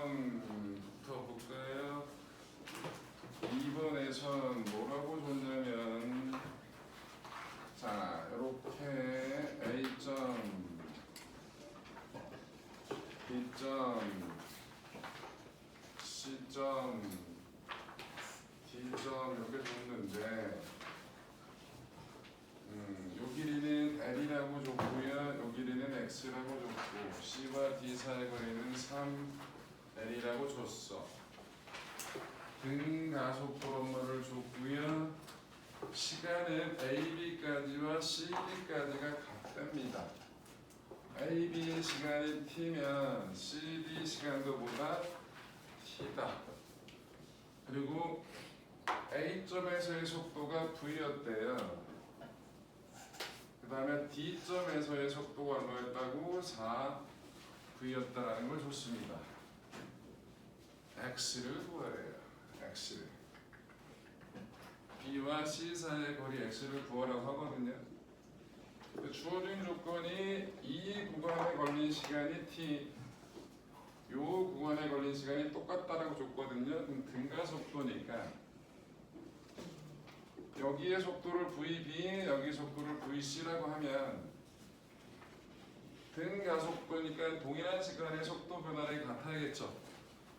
1점부터 볼까요? 2번에선 뭐라고 줬냐면 자 이렇게 A점, B점, C점, D점 이렇게 줬는데 요 길이는 L이라고 줬고요. 요 길이는 X라고 줬고 C와 D 사이 거리는 3L이라고 줬어. 등가속도로를 줬고요. 시간은 AB까지와 CD까지가 같답니다. AB 시간이 T면 CD 시간도 보다 T다. 그리고 A점에서의 속도가 V였대요. 그 다음에 D점에서의 속도가 얼마였다고? 4V였다라는 걸 줬습니다. X를 구하래요. X를. B와 C 사이의 거리 X를 구하라고 하거든요. 주어진 조건이 이 구간에 걸린 시간이 T, 요 구간에 걸린 시간이 똑같다라고 줬거든요. 그럼 등가속도니까 여기의 속도를 VB, 여기 속도를 VC라고 하면 등가속도니까 동일한 시간의 속도 변화량이 같아야겠죠.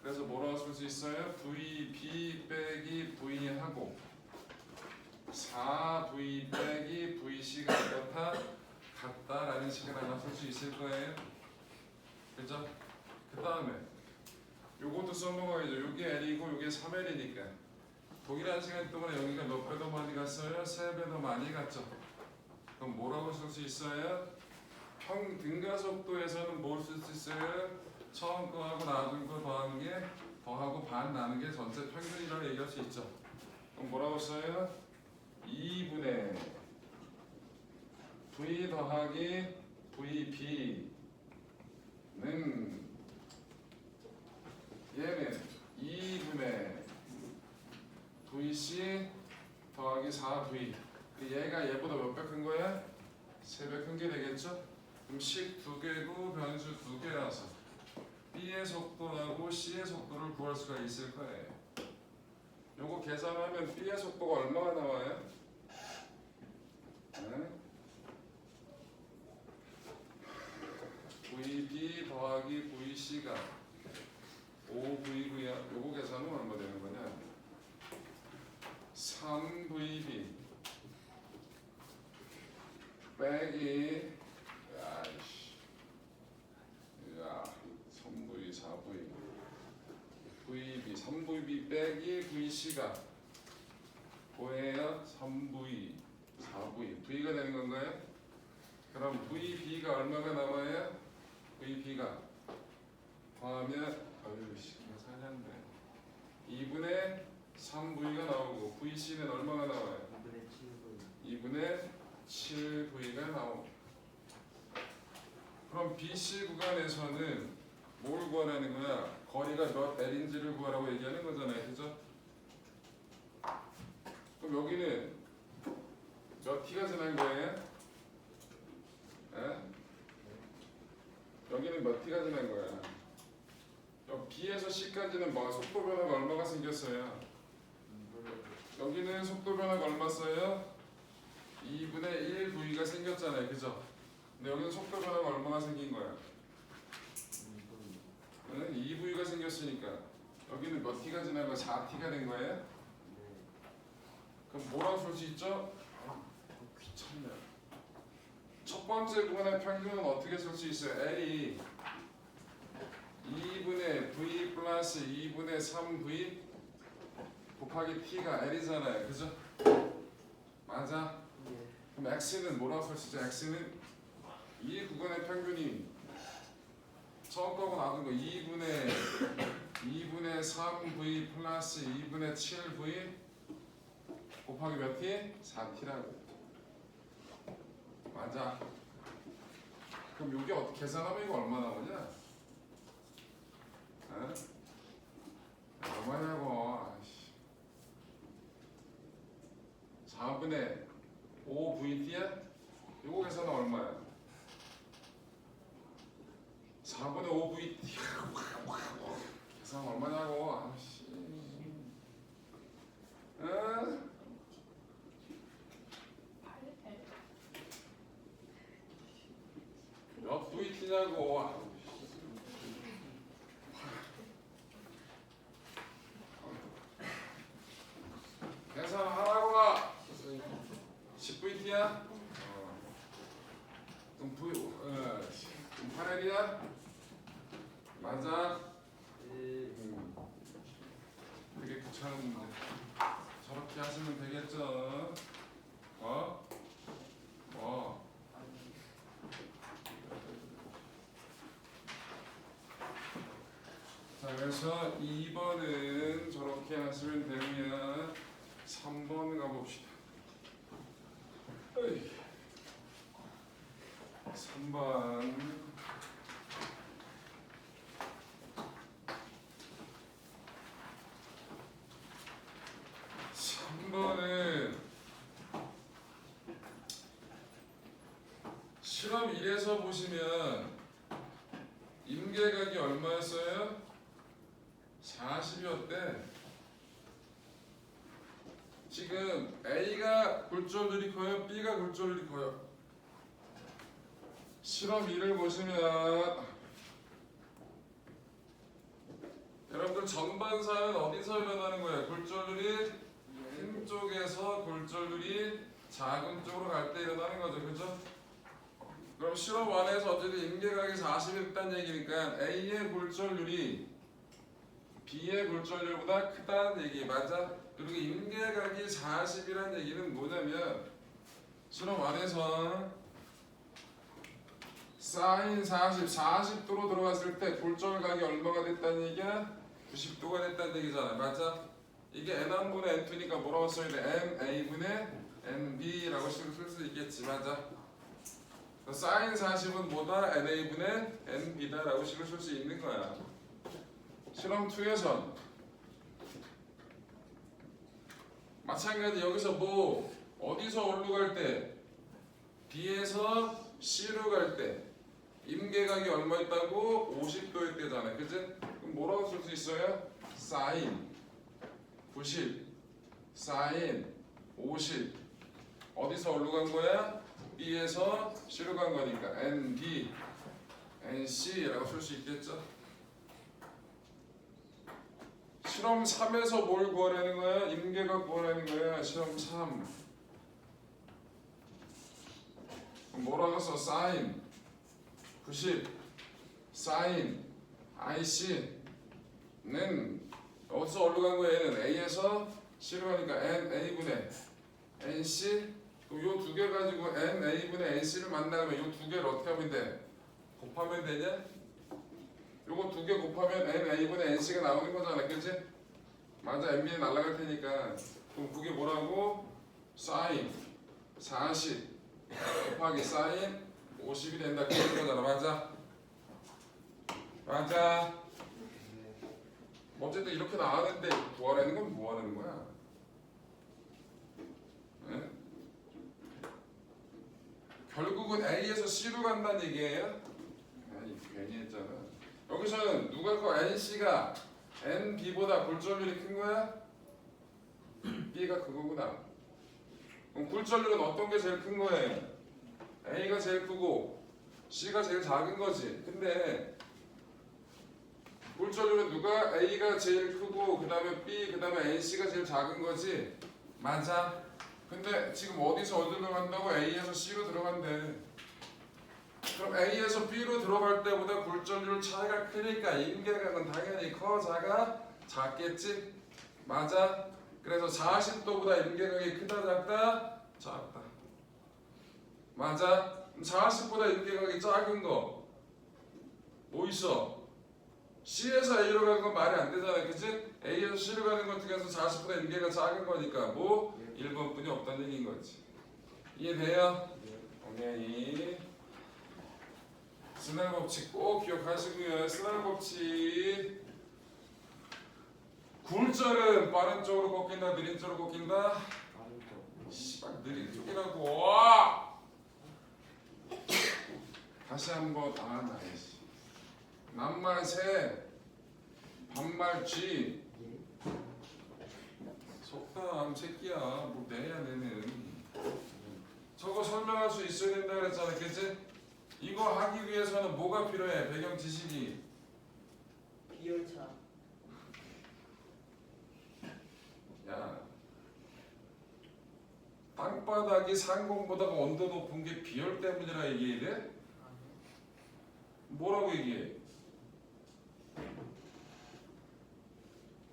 그래서 뭐라고 쓸 수 있어요? VB 빼기 V하고 4V 빼기 VC가 같다라는 식을 하나 쓸 수 있을 거예요. 그죠? 그 다음에 요것도 써먹어야죠. 요게 L이고 요게 3L이니까 동일한 시간 동안에 여기가 몇 배 더 많이 갔어요? 3배 더 많이 갔죠. 그럼 뭐라고 쓸 수 있어요? 등가속도에서는 뭘 쓸 수 있어요? 처음 거하고 나중 거 더하는 게 더하고 반 나는 게 전체 평균이라고 얘기할 수 있죠. 그럼 뭐라고 써요? 2분의 V 더하기 VB는 얘는 2분의 VC 더하기 4V. 얘가 얘보다 몇 배 큰 거야? 3배 큰 게 되겠죠? 그럼 식 2개고 변수 2개라서 B의 속도하고 C의 속도를 구할 수가 있을 거예요. 요거 계산하면 B의 속도가 얼마가 나와요? 네? VB 더하기 VC가 5V고요. 요거 계산은 얼마 되는 거냐? 3VB 빼기 3V, 4V VB, 3VB 빼기 VC가 뭐예요? 3V, 4V V가 되는 건가요? 그럼 VB가 얼마가 나와요? VB가 더하면 계산한데 2분의 3V가 나오고 VC는 얼마가 나와요? 2분의 7V가 나오고. 그럼 BC 구간에서는 뭘 구하라는 거야? 거리가 몇 L인지를 구하라고 얘기하는 거잖아요. 그죠? 그럼 여기는 몇 T가 지난 거예요? 에? 여기는 몇 T가 지난 거야? B에서 C까지는 뭐 속도 변화가 얼마가 생겼어요? 여기는 속도 변화가 얼마 써요? 2분의 1V가 생겼잖아요. 그죠? 근데 여기는 속도 변화가 얼마나 생긴 거야? 2V가 생겼으니까 여기는 몇 T가 지난 거야? 4T가 된 거예요? 그럼 뭐라고 쓸 수 있죠? 귀찮네. 첫 번째 구간의 평균은 어떻게 쓸 수 있어요? L이 2분의 V 플러스 2분의 3V 곱하기 T가 L이잖아요. 그죠? 맞아? 그럼 X는 뭐라고 쓸 수 있죠? X는 이 구간의 평균이 처음 거고 나둔 거 2분의 3V 플러스 2분의 7V 곱하기 몇 T? 4T라고. 맞아. 그럼 요게 어떻게 계산하면 이거 얼마 나오냐? 어? 얼마냐고. 4분의 5VT야? 요거 계산은 얼마야? 4분의 5VT 계산 얼마냐고. 아씨. 응? 몇 VT냐고. 계산하라고. 10VT야? 그럼 그럼 8L이야? 맞아? 되게 귀찮은데 저렇게 하시면 되겠죠? 자, 그래서 2번은 저렇게 하시면 되고요. 3번 가봅시다. 3번. 3번은 실험 1에서 보시면 임계각이 얼마였어요? 40이었대. 지금 A가 굴절률이 커요? B가 굴절률이 커요? 실험 2를 보시면 여러분들 전반사는 어디서 일어나는 거예요? 굴절률이 큰 쪽에서 굴절률이 작은 쪽으로 갈 때 일어나는 거죠. 그죠? 그럼 실험 1에서 어쨌든 임계각이 40이 있다는 얘기니까 A의 굴절률이 B의 굴절률보다 크다는 얘기 맞아? 그리고 임계각이 40이라는 얘기는 뭐냐면 실험 1에서 사인 40도로 들어갔을 때 굴절각이 얼마가 됐다는 얘기야? 90도가 됐다는 얘기잖아. 맞아? 이게 N1분의 N2니까 뭐라고 써야 돼? NA분의 NB라고 쓸 수 있겠지. 맞아? 사인 40은 뭐다? NA분의 NB다라고 식을 쓸 수 있는 거야. 실험 2에선 마찬가지 여기서 뭐 어디서 어디로 갈 때? B에서 C로 갈 때 임계각이 얼마 있다고? 50도일 때잖아. 그치? 그럼 뭐라고 쓸 수 있어요? 사인 90 사인 50 어디서 어디로 간 거야? B에서 C로 간 거니까 NB NC라고 쓸 수 있겠죠? 실험 3에서 뭘 구하라는 거야? 임계각 구하라는 거야. 실험 3 뭐라고 써? 사인 90 사인 IC는 어디서 어디로 간 거야? 얘는 A에서 C로 가니까 NA분의 NC 요 두 개 가지고 NA분의 NC를 만나면 요 두 개를 어떻게 하면 돼? 곱하면 되냐? 요거 두 개 곱하면 NA분의 NC가 나오는 거잖아. 그치? 맞아. NB는 날아갈 테니까 그럼 그게 뭐라고? 사인 40 곱하기 사인 50이 된다. 그런 거잖아. 맞아? 맞아? 어쨌든 이렇게 나왔는데 구하라는 건 뭐 하는 거야? 네? 결국은 A에서 C로 간다는 얘기예요? 아니 괜히 했잖아. 여기서는 누가 커? NC가 NB보다 굴절률이 큰 거야? B가 그거구나. 그럼 굴절률은 어떤 게 제일 큰 거예요? A가 제일 크고 C가 제일 작은 거지. 근데 굴절률은 누가? A가 제일 크고 그 다음에 B 그 다음에 NC가 제일 작은 거지. 맞아? 근데 지금 어디서 어디로 간다고? A에서 C로 들어간대. 그럼 A에서 B로 들어갈 때보다 굴절률 차이가 크니까 임계각은 당연히 커 작아? 작겠지? 맞아? 그래서 40도보다 임계각이 크다 작다? 작다. 맞아? 40보다 임계각이 작은 거 뭐 있어? C에서 A로 가는 건 말이 안 되잖아. 그치? A에서 C로 가는 것 중에서 40보다 임계가 작은 거니까 뭐? 1번뿐이 없다는 얘기인 거지. 이해돼요? 오케이. 스날 법칙 꼭 기억하시고요. 스날 법칙 굴절은 빠른 쪽으로 꺾인다 느린 쪽으로 꺾인다? 씨발 느린 쪽이라고. 다시 한번 나야지. 낱말새 반말 G. 속담 새끼야. 뭐 내야 내는. 저거 설명할 수 있어야 된다 그랬잖아, 그치? 이거 하기 위해서는 뭐가 필요해? 배경 지식이. 비열차. 야, 땅바닥이 상공보다가 온도 높은 게 비열 때문이라 얘기해 돼? 뭐라고 얘기해?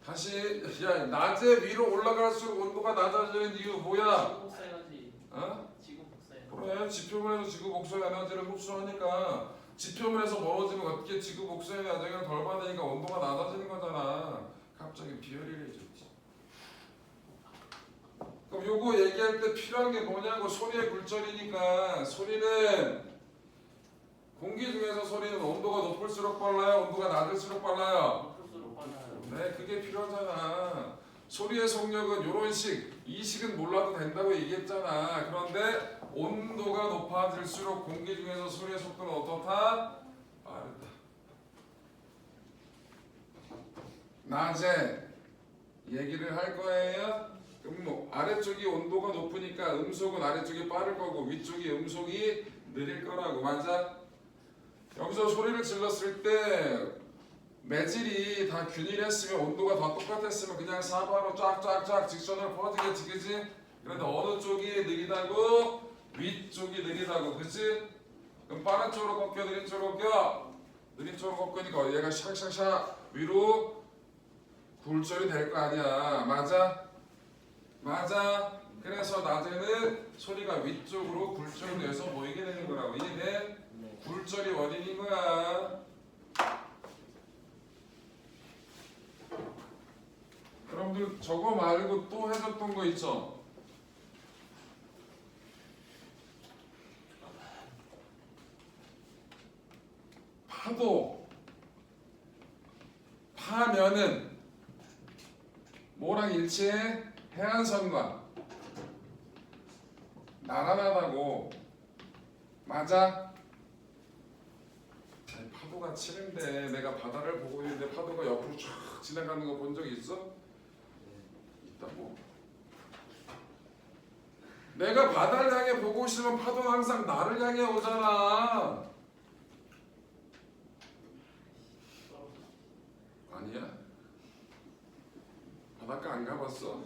다시 야, 낮에 위로 올라갈수록 온도가 낮아지는 이유 뭐야? 지구 복사해야지. 어? 지구 복사해. 그래, 지표면에서 지구 복수의 에너지를 흡수하니까 지표면에서 멀어지면 어떻게 지구 복수의 에너지를 덜 받으니까 온도가 낮아지는 거잖아. 갑자기 비열이래졌지. 그럼 요거 얘기할 때 필요한 게 뭐냐고. 소리의 굴절이니까. 소리는 공기 중에서 소리는 온도가 높을수록 빨라요, 온도가 낮을수록 빨라요? 높을수록 빨라요. 네, 그게 필요하잖아. 소리의 속력은 요런 식, 이 식은 몰라도 된다고 얘기했잖아. 그런데 온도가 높아질수록 공기 중에서 소리의 속도는 어떻다? 빠르다. 낮에 얘기를 할 거예요. 그럼 뭐 아래쪽이 온도가 높으니까 음속은 아래쪽이 빠를 거고 위쪽이 음속이 느릴 거라고. 맞아? 여기서 소리를 질렀을 때 매질이 다 균일했으면 온도가 다 똑같았으면 그냥 사바로 쫙쫙쫙 직선으로 퍼지겠지, 그치? 그런데 어느 쪽이 느리다고? 위쪽이 느리다고, 그치? 그럼 빠른 쪽으로 꺾여, 느린 쪽으로 꺾여? 느린 쪽으로 꺾으니까 얘가 샥샥샥 위로 굴절이 될 거 아니야. 맞아? 맞아. 그래서 낮에는 소리가 위쪽으로 굴절돼서 보이게 되는 거라고. 이해돼? 네. 굴절이 원인인 거야. 여러분들 저거 말고 또 해줬던 거 있죠? 파도. 파면은 뭐랑 일치해? 해안선과 나란하다고. 맞아? 아니, 파도가 치는데 내가 바다를 보고 있는데 파도가 옆으로 쫙 지나가는 거 본 적 있어? 있다고. 내가 바다를 향해 보고 있으면 파도는 항상 나를 향해 오잖아. 아니야? 바닷가 안 가봤어?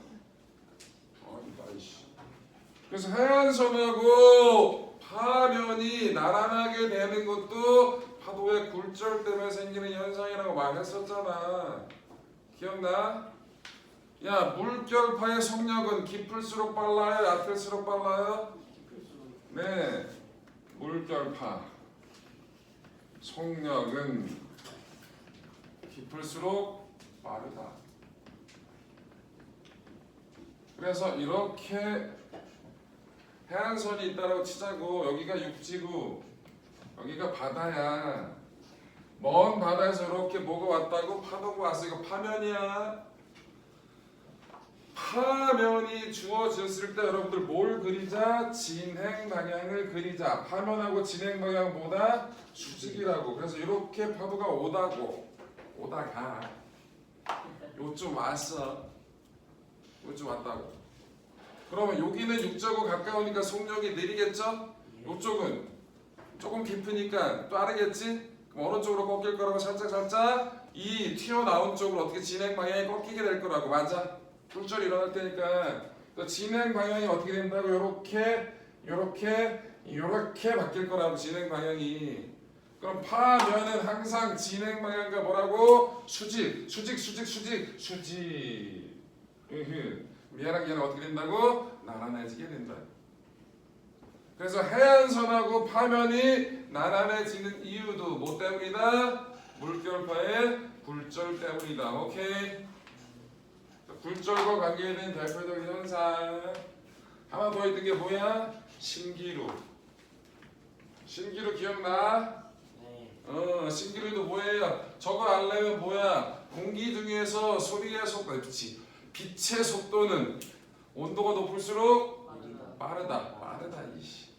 아이씨. 그래서 해안선하고 파면이 나란하게 되는 것도 파도의 굴절 때문에 생기는 현상이라고 말했었잖아. 기억나? 야, 물결파의 속력은 깊을수록 빨라요? 얕을수록 빨라요? 네, 물결파 속력은 깊을수록 빠르다. 그래서 이렇게 해안선이 있다고 치자고. 여기가 육지고 여기가 바다야. 먼 바다에서 이렇게 뭐가 왔다고? 파도가 왔어. 이거 파면이야. 파면이 주어졌을 때 여러분들 뭘 그리자? 진행 방향을 그리자. 파면하고 진행 방향보다 수직이라고. 그래서 이렇게 파도가 오다가 요쯤 왔어. 요쯤 왔다고. 그러면 여기는 육지하고 가까우니까 속력이 느리겠죠? 이쪽은 조금 깊으니까 빠르겠지? 그럼 어느 쪽으로 꺾일 거라고? 살짝 이 튀어나온 쪽으로 어떻게 진행 방향이 꺾이게 될 거라고. 맞아? 굴절이 일어날 테니까 또 진행 방향이 어떻게 된다고? 요렇게 바뀔 거라고. 진행 방향이. 그럼 파면은 항상 진행 방향과 뭐라고? 수직. 미안하게 얘는 어떻게 된다고? 나란해지게 된다. 그래서 해안선하고 파면이 나란해지는 이유도 뭐 때문이다? 물결파의 굴절 때문이다. 오케이? 굴절과 관계된 대표적인 현상 하나 더 있던 게 뭐야? 신기루. 신기루 기억나? 네. 신기루도 뭐예요? 저거 알려면 뭐야? 공기 중에서 소리의 속도, 빛의 속도는 온도가 높을수록 빠르다. 이씨.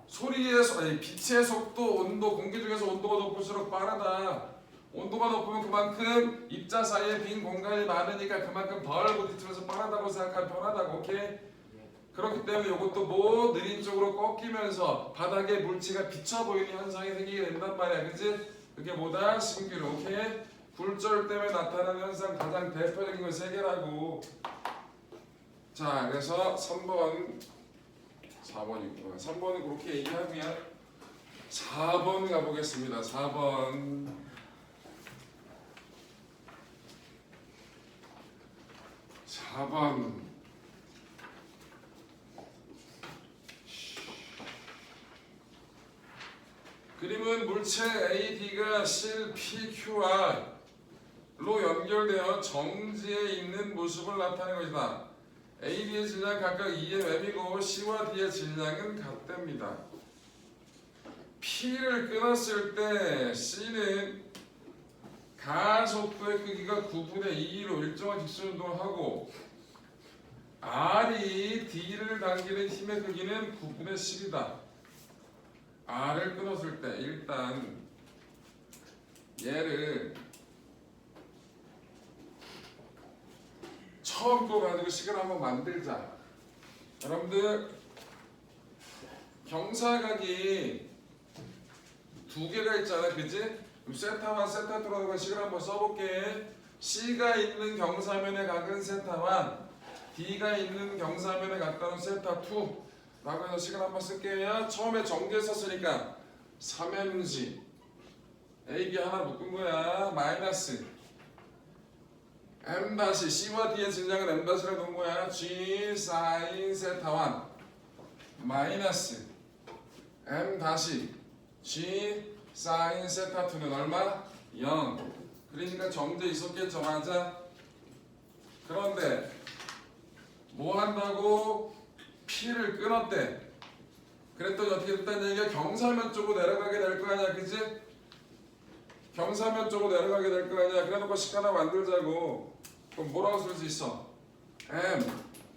소리의 빛의 속도, 온도, 공기 중에서 온도가 높을수록 빠르다. 온도가 속도가 높으면 그만큼 입자 사이에 빈 공간이 많으니까 그만큼 덜 부딪히면서 빠르다고 생각하면 편하다고. 오케이? 그렇기 때문에 이것도 뭐 느린 쪽으로 꺾이면서 바닥에 물체가 비쳐 보이는 현상이 생기게 된단 말이야. 그치? 그게 뭐다? 신기루. 오케이? 굴절 때문에 나타나는 현상 가장 대표적인 건 세 개라고. 자, 그래서 3번 4번이구나. 3번은 그렇게 얘기하고요. 4번 가보겠습니다. 4번. 4번. 그림은 물체 AD가 실 PQR로 연결되어 정지에 있는 모습을 나타내는 것이다. AB의 질량 각각 2의 M이고 C와 D의 질량은 같답니다. P를 끊었을 때 C는 가속도의 크기가 9분의 2로 일정한 직선운동을 하고 R이 D를 당기는 힘의 크기는 9분의 10이다. R을 끊었을 때 일단 얘를 처음 거 가지고 식을 한번 만들자. 여러분들 경사각이 두 개가 있잖아, 그치? 세타 1, 세타 2라는 식을 한번 써볼게. C가 있는 경사면의 각은 세타 1, D가 있는 경사면의 각도는 세타 2 라고 해서 식을 한번 쓸게요. 처음에 정제 썼으니까 3mg AB 하나 묶은 거야. 마이너스 M 다시 C와 D의 질량은 M 다시라고 놓은 거야. G 사인 세타 1 마이너스 M 다시 G 사인 세타 2는 얼마? 0. 그러니까 정제 있었겠죠, 맞아? 그런데 뭐 한다고? P를 끊었대. 그랬더니 어떻게 됐다는 얘기야? 경사면 쪽으로 내려가게 될 거 아니야, 그치? 경사면 쪽으로 내려가게 될 거 아니야. 그래놓고 식 하나 만들자고. 그럼 뭐라고 쓸 수 있어? M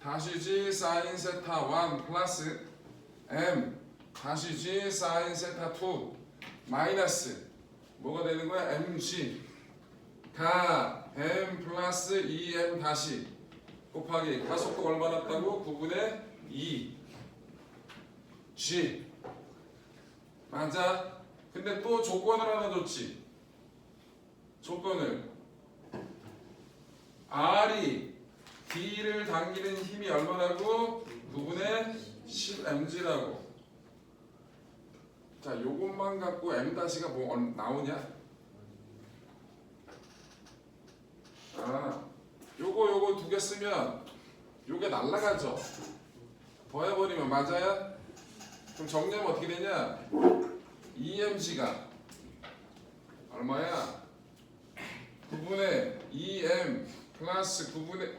다시 G 사인 세타 1 플러스 M 다시 G 사인 세타 2 마이너스 뭐가 되는 거야? MG 가 M 플러스 2M 다시 곱하기 가속도 얼마 났다고? 9분의 2 G 맞아? 근데 또 조건을 하나 줬지. 조건을 R이 D를 당기는 힘이 얼마라고? 9분의 10mg라고. 자, 요것만 갖고 M-가 뭐 나오냐? 아, 요거 두 개 쓰면 요게 날라가죠. 더해버리면 맞아요? 그럼 정리하면 어떻게 되냐? EMG가 얼마야? 9분의 2M 플러스 9분의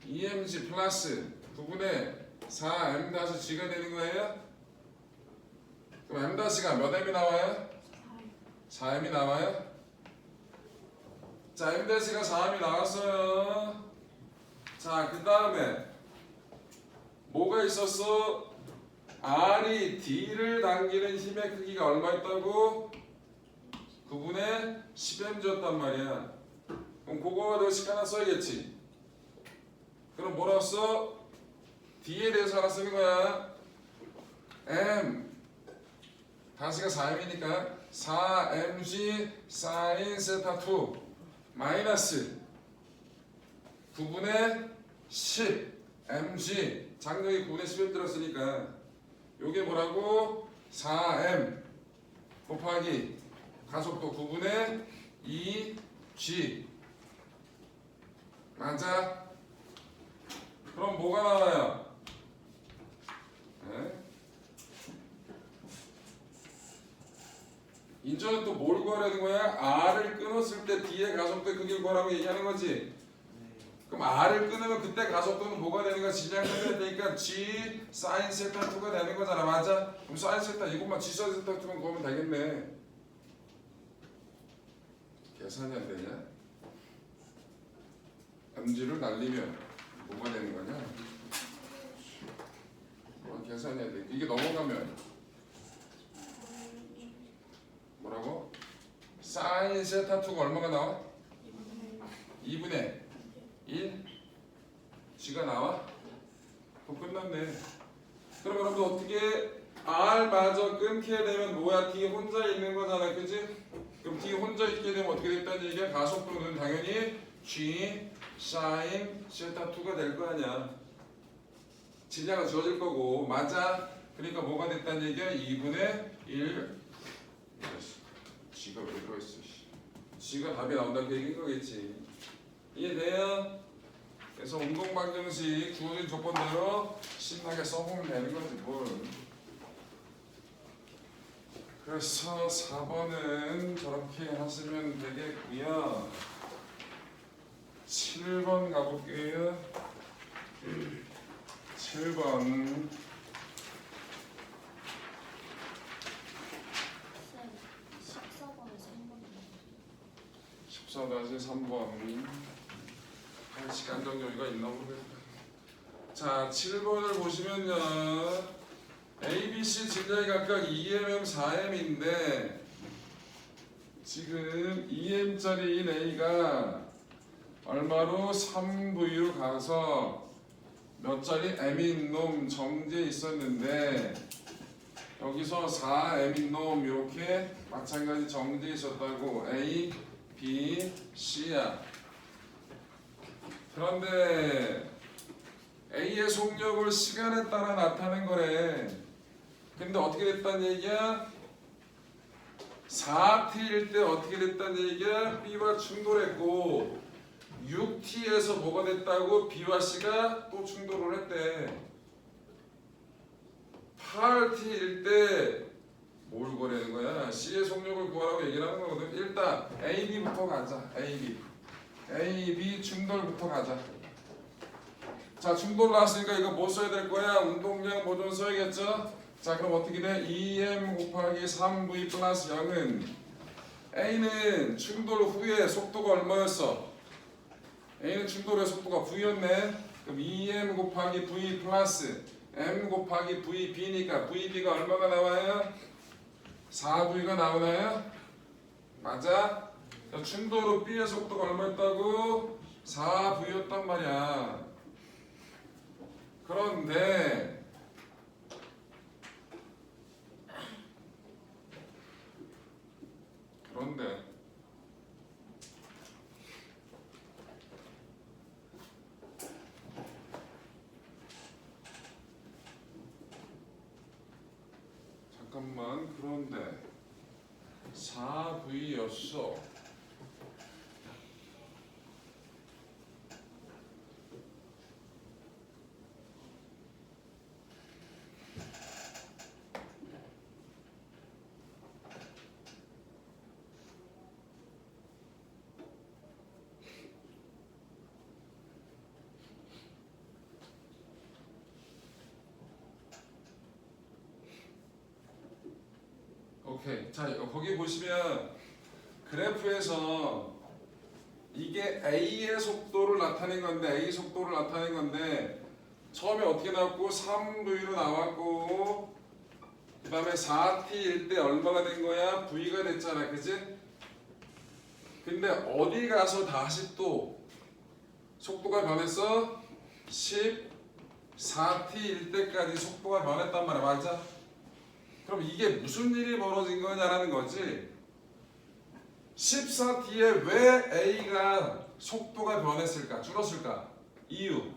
EMG 플러스 9분의 4M-G가 되는 거예요? 그럼 M-가 몇 M이 나와요? 4M이 나와요? 자, M-가 4M이 나왔어요. 자, 그 다음에 뭐가 있었어? R이 D를 당기는 힘의 크기가 얼마 있다고? 9분의 10mg였단 말이야. 그럼 그거 가지고 식 하나 써야겠지. 그럼 뭐라고 써? D에 대해서 하나 쓰는 거야. M 다시가 4M이니까 4mg 사인 세타 2 마이너스 9분의 10 mg 장력이 9분의 10M 들었으니까 요게 뭐라고? 4m 곱하기 가속도 9분의 2g 맞아? 그럼 뭐가 나와요? 네? 인전은 또 뭘 구하라는 거야? R을 끊었을 때 D의 가속도의 크기를 구하라고 얘기하는 거지. 그럼 R을 끊으면 그때 가속도는 뭐가 되는 거야? 질량이 되니까 G 사인 세타 2가 되는 거잖아, 맞아? 그럼 사인 세타 이것만 G 사인 세타 2만 구하면 되겠네. 계산이 안 되냐? MG를 날리면 뭐가 되는 거냐? 계산이 안 돼. 이게 넘어가면 뭐라고? 사인 세타 2가 얼마가 나와? 2분의 1 G가 나와? 그럼 끝났네. 그럼 여러분 어떻게 R마저 끊게 되면 뭐야? D에 혼자 있는 거잖아, 그지? 그럼 D에 혼자 있게 되면 어떻게 됐다는 얘기야? 가속도는 당연히 G sin 세타 2가 될 거 아니야. 질량은 주어질 거고, 맞아? 그러니까 뭐가 됐다는 얘기야? 2분의 1 G가 왜 들어있어? G가 답이 나온다는 얘기인 거겠지. 이해돼요? 그래서 운동방정식 주어진 조건대로 신나게 써보면 되는 거지 뭘. 그래서 4번은 저렇게 하시면 되겠고요. 7번 가볼게요. 7번 14-3번 할 시간적 여유가 있나 모르겠다. 자, 7번을 보시면요. A, B, C 질량이 각각 2mm, 4mm인데 지금 2m짜리인 A가 얼마로 3V로 가서 몇 짜리 M인 놈 정지에 있었는데 여기서 4M인 놈 이렇게 마찬가지 정지에 있었다고. A, B, C야. 그런데 A의 속력을 시간에 따라 나타낸 거래. 근데 어떻게 됐다는 얘기야? 4t일 때 어떻게 됐다는 얘기야? B와 충돌했고 6t에서 뭐가 됐다고? B와 C가 또 충돌을 했대. 8t일 때 뭘 구하려는 거야? C의 속력을 구하라고 얘기를 하는 거거든. 일단 AB부터 가자. AB 충돌부터 가자. 자, 충돌 나왔으니까 이거 뭐 써야 될 거야? 운동량 보존 써야겠죠? 자, 그럼 어떻게 돼? 2m 곱하기 3v 플러스 0은 A는 충돌 후에 속도가 얼마였어? A는 충돌 후에 속도가 V였네. 그럼 2m 곱하기 V 플러스 M 곱하기 VB니까 VB가 얼마가 나와요? 4V가 나오나요? 맞아? 충돌 후 B의 속도가 얼마였다고? 4V였단 말이야. 그런데 잠깐만, 그런데 4V였어. 오케이. 자, 거기 보시면 그래프에서 이게 A의 속도를 나타낸 건데, A 속도를 나타낸 건데 처음에 어떻게 나왔고 3V로 나왔고 그 다음에 4T일 때 얼마가 된 거야? V가 됐잖아, 그지? 근데 어디 가서 다시 또 속도가 변했어? 14T일 때까지 속도가 변했단 말이야, 맞아? 그럼 이게 무슨 일이 벌어진 거냐라는 거지. 14T에 왜 A가 속도가 변했을까? 줄었을까? 이유.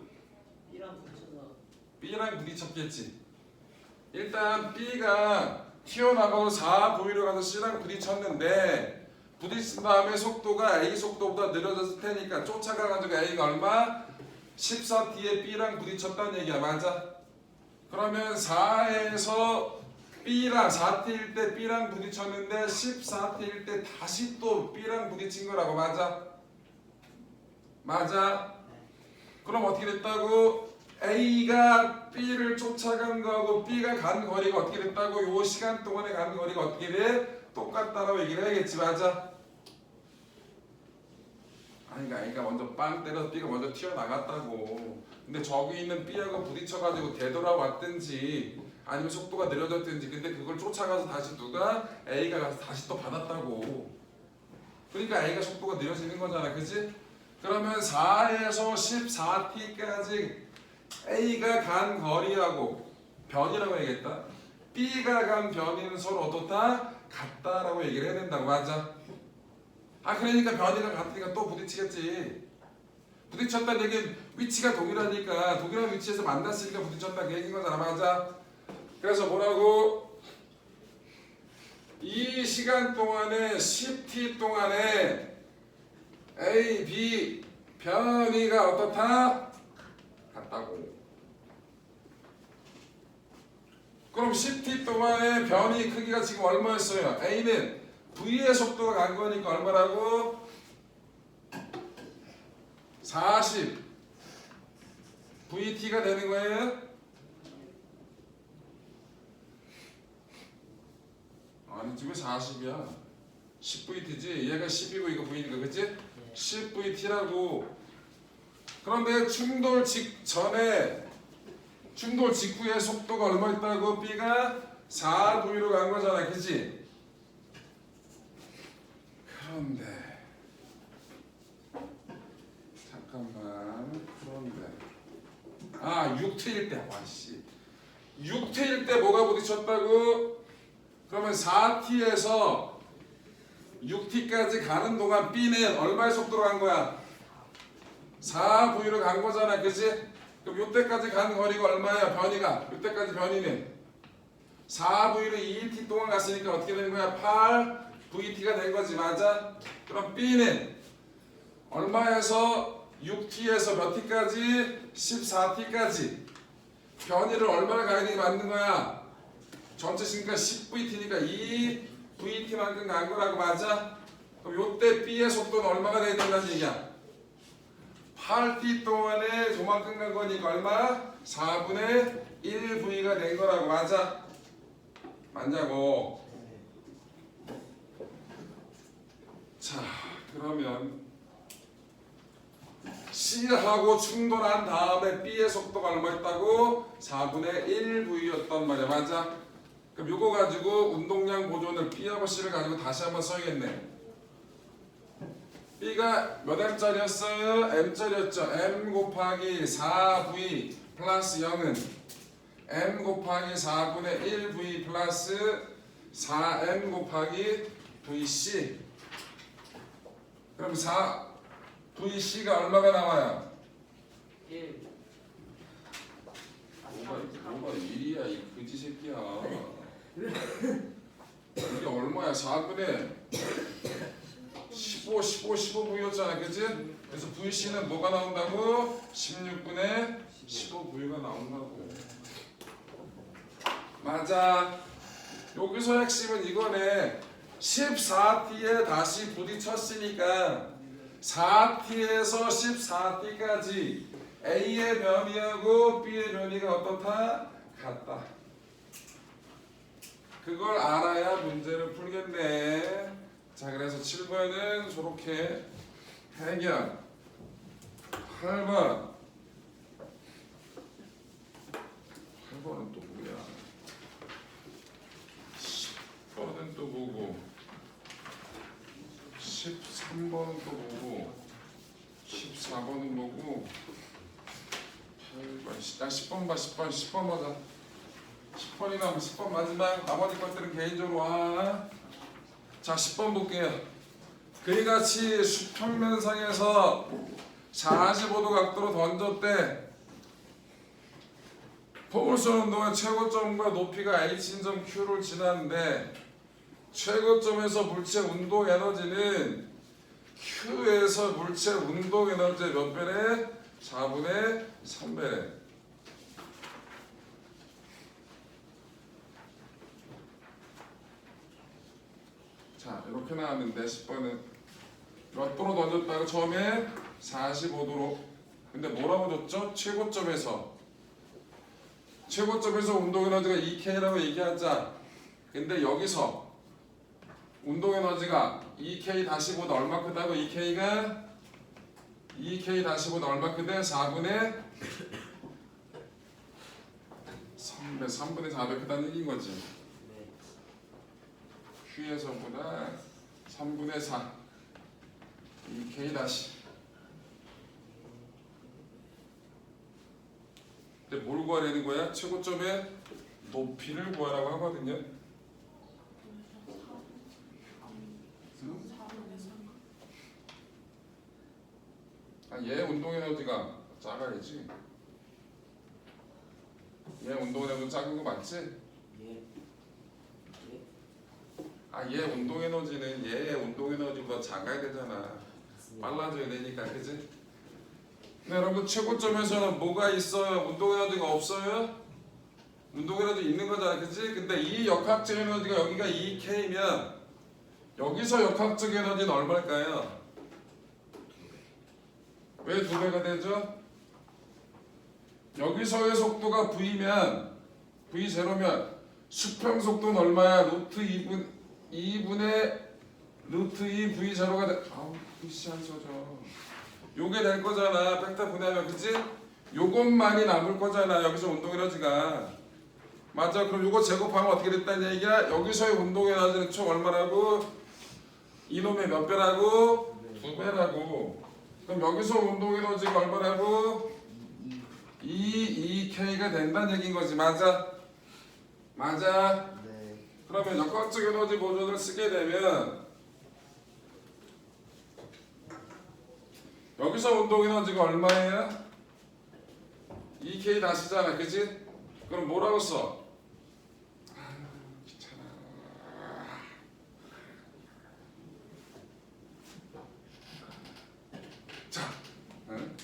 B랑 부딪혔겠지. 일단 B가 튀어나가고 4V로 가서 C랑 부딪혔는데 부딪힌 다음에 속도가 A 속도보다 느려졌을 테니까 쫓아가가지고 A가 얼마? 14T에 B랑 부딪혔다는 얘기야, 맞아? 그러면 4에서 B랑 4T일 때 B랑 부딪혔는데 14T일 때 다시 또 B랑 부딪힌 거라고, 맞아? 맞아? 그럼 어떻게 됐다고? A가 B를 쫓아간 거하고 B가 간 거리가 어떻게 됐다고? 요 시간 동안에 간 거리가 어떻게 돼? 똑같다라고 얘기를 해야겠지, 맞아? 아니가 A가 먼저 빵 때려서 B가 먼저 튀어나갔다고. 근데 저기 있는 B하고 부딪혀가지고 되돌아왔든지 아니면 속도가 느려졌든지, 근데 그걸 쫓아가서 다시 누가? A가 가서 다시 또 받았다고. 그러니까 A가 속도가 느려지는 거잖아, 그치? 그러면 4에서 14t까지 A가 간 거리하고 변이라고 얘기했다. B가 간 변이는 서로 어떻다? 같다라고 얘기를 해야 된다고. 맞아. 그러니까 변이가 같으니까 또 부딪히겠지. 부딪혔다는 얘기는 위치가 동일하니까 동일한 위치에서 만났으니까 부딪혔다 그 얘기인 거잖아. 맞아. 그래서 뭐라고? 이 시간 동안에 10t 동안에 A, B 변이가 어떻다? 같다고. 그럼 10t 동안의 변이 크기가 지금 얼마였어요? A는 V의 속도가 간 거니까 얼마라고? 40 VT가 되는 거예요? 아니 지금 40이야. 10VT지. 얘가 10이고 이거 V니까 그치? 10VT라고. 그런데 충돌 직전에 충돌 직후에 속도가 얼마 있다고? B가 4V로 간 거잖아, 그치? 그런데 잠깐만. 그런데 6T일 때 와씨 6T일 때 뭐가 부딪혔다고? 그러면 4T에서 6T까지 가는 동안 B는 얼마의 속도로 간 거야? 4V로 간 거잖아, 그치? 그럼 요때까지 간 거리가 얼마야? 변이가 요때까지 변이는 4V로 2t 동안 갔으니까 어떻게 되는 거야? 8VT가 된 거지. 맞아? 그럼 B는 얼마에서 6t에서 몇 t까지? 14t까지 변이를 얼마나 가야 되게 맞는 거야? 전체 시니까 10VT니까 2VT만큼 간 거라고. 맞아? 그럼 요때 B의 속도는 얼마가 돼야 된다는 얘기야? 8t 동안에 조만큼 간 거니까 얼마? 4분의 1V가 된 거라고. 맞아? 맞냐고. 자, 그러면 C하고 충돌한 다음에 B의 속도가 얼마 있다고? 4분의 1V였단 말이야. 맞아? 그럼 요거 가지고 운동량 보존을 B하고 C를 가지고 다시 한번 써야겠네. B가 몇 M짜리였어요? M짜리였죠. M 곱하기 4V 플러스 0은 M 곱하기 4분의 1V 플러스 4M 곱하기 VC. 그럼 4VC가 얼마가 나와요? 1. 뭐가 1이야 이 그지 새끼야. 이게 얼마야? 4분의 15V였잖아, 그치? 그래서 VC는 뭐가 나온다고? 16분의 15V가 나온다고. 맞아. 여기서 핵심은 이거네. 14t에 다시 부딪혔으니까 4t에서 14t까지 A의 변이하고 B의 변이가 어떻다? 같다. 그걸 알아야 문제를 풀겠네. 자, 그래서 7번은 저렇게 해결. 8번은 또 뭐야? 10번은 또 뭐고? 13번은 또 뭐고? 14번은 뭐고? 8번, 10번 봐, 10번 맞아. 10번이나 10번 마지막. 나머지 것들은 개인적으로 와. 자, 10번 볼게요. 그이같이 수평면상에서 45도 각도로 던졌대. 포물선 운동의 최고점과 높이가 h인 점 Q를 지났는데 최고점에서 물체 운동 에너지는 Q에서 물체 운동 에너지의 몇 배래? 4분의 3배래. 자, 이렇게 나왔는데 10번은 몇 도로 던졌다고? 처음에 45도로. 근데 뭐라고 줬죠? 최고점에서 운동 에너지가 2K라고 얘기하자. 근데 여기서 운동 에너지가 2K-보다 얼마 크다고? 2K가 2K-보다 얼마 크대? 4분의 3분의 4배 크다는 얘기인 거지. Q에서보다 3분의 4. 2K 다시. 근데 뭘 구하려는 거야? 최고점의 높이를 구하라고 하거든요. 얘 운동 에너지가 작아야지. 얘 운동 에너지 작은 거 맞지? 예. 얘 운동 에너지는 얘의 운동 에너지보다 작아야 되잖아. 빨라져야 되니까, 그지? 근데 여러분 최고점에서는 뭐가 있어요? 운동 에너지가 없어요? 운동 에너지 있는 거잖아, 그지? 근데 이 역학적 에너지가 여기가 2K면 여기서 역학적 에너지는 얼마일까요? 왜 2배가 되죠? 여기서의 속도가 V면 V0면 수평 속도는 얼마야? 루트 2분의 루트 2 V0가 돼. 아우 글씨 안 써져. 요게 될 거잖아. 벡터 분해하면, 그치? 요것만이 남을 거잖아. 여기서 운동 에너지가. 맞아. 그럼 요거 제곱하면 어떻게 됐다는 얘기야? 여기서의 운동 에너지는 총 얼마라고? 이놈의 몇 배라고? 2배라고. 그럼 여기서 운동 에너지가 얼마라고? 2K가 된다는 얘기인 거지. 맞아? 맞아? 네. 그러면 역학적 에너지 보존을 쓰게 되면 여기서 운동 에너지가 얼마예요? 2K 다시잖아, 그치? 그럼 뭐라고 써? 귀찮아. 자, 응?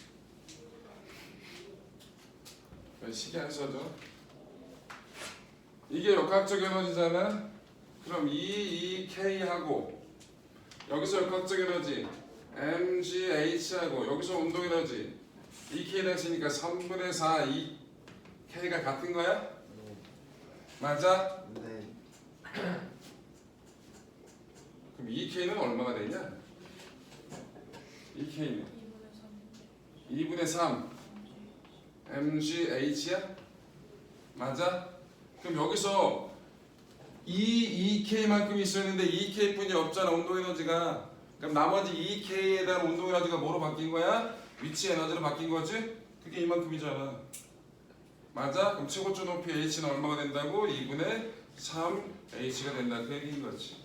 왜 시계 안 써져? 이게 역학적 에너지잖아. 그럼 2K하고 여기서 역학적 에너지 mgH하고 여기서 운동 에너지 2K 다시니까 3분의 4 2K가 같은 거야? 네. 맞아? 네. 그럼 2K는 얼마가 되냐? 2K는 2분의 3 mgH야? 맞아? 그럼 여기서 2K만큼 있었는데 2K뿐이 없잖아, 운동 에너지가. 그럼 나머지 2K에 대한 운동 에너지가 뭐로 바뀐 거야? 위치 에너지로 바뀐 거지? 그게 이만큼이잖아. 맞아? 그럼 최고점 높이 H는 얼마가 된다고? 2분의 3H가 된다. 그 얘기인 거지.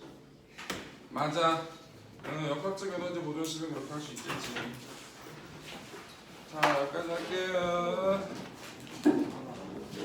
맞아? 역학적 에너지 보존식은 그렇게 할 수 있겠지. 자, 여기까지 할게요.